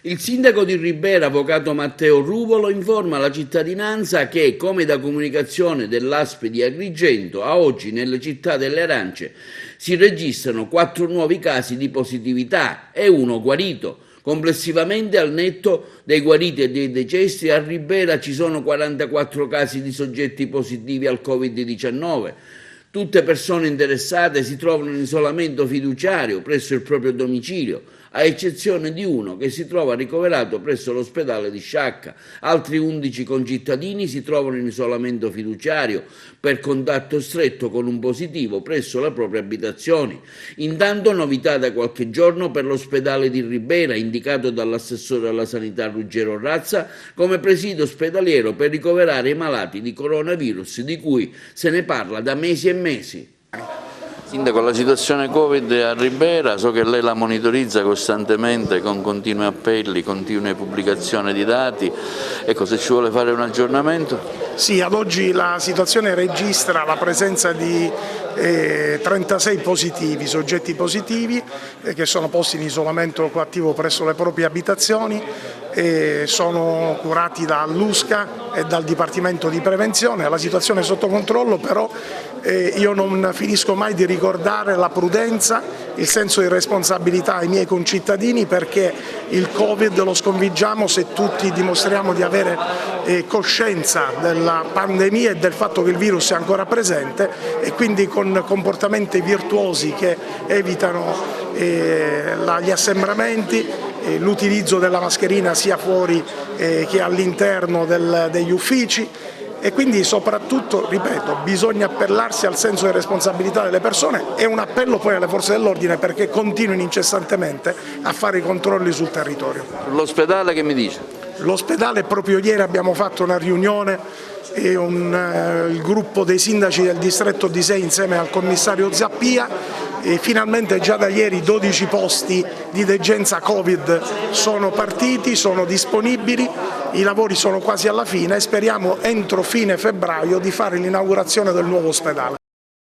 Il sindaco di Ribera, avvocato Matteo Ruvolo, informa la cittadinanza che, come da comunicazione dell'ASP di Agrigento, a oggi nelle città delle Arance si registrano 4 nuovi casi di positività e 1 guarito. Complessivamente, al netto dei guariti e dei decessi, a Ribera ci sono 44 casi di soggetti positivi al Covid-19. Tutte persone interessate si trovano in isolamento fiduciario presso il proprio domicilio, a eccezione di uno che si trova ricoverato presso l'ospedale di Sciacca. Altri 11 concittadini si trovano in isolamento fiduciario per contatto stretto con un positivo presso le proprie abitazioni. Intanto, novità da qualche giorno per l'ospedale di Ribera, indicato dall'assessore alla sanità Ruggero Razza come presidio ospedaliero per ricoverare i malati di coronavirus, di cui se ne parla da mesi e mesi. Sindaco, la situazione Covid a Ribera, so che lei la monitorizza costantemente con continui appelli, continue pubblicazioni di dati, ecco, se ci vuole fare un aggiornamento. Sì, ad oggi la situazione registra la presenza di 36 positivi, soggetti positivi che sono posti in isolamento coattivo presso le proprie abitazioni, sono curati dall'USCA e dal Dipartimento di Prevenzione. La situazione è sotto controllo, però io non finisco mai di ricordare la prudenza, il senso di responsabilità ai miei concittadini, perché il Covid lo sconfiggiamo se tutti dimostriamo di avere coscienza della pandemia e del fatto che il virus è ancora presente, e quindi con comportamenti virtuosi che evitano gli assembramenti, l'utilizzo della mascherina sia fuori che all'interno degli uffici. E quindi soprattutto, ripeto, bisogna appellarsi al senso di responsabilità delle persone e un appello poi alle forze dell'ordine perché continuino incessantemente a fare i controlli sul territorio. L'ospedale che mi dice? L'ospedale, proprio ieri abbiamo fatto una riunione, il gruppo dei sindaci del distretto di Sei insieme al commissario Zappia, e finalmente già da ieri 12 posti di degenza Covid sono partiti, sono disponibili, i lavori sono quasi alla fine e speriamo entro fine febbraio di fare l'inaugurazione del nuovo ospedale.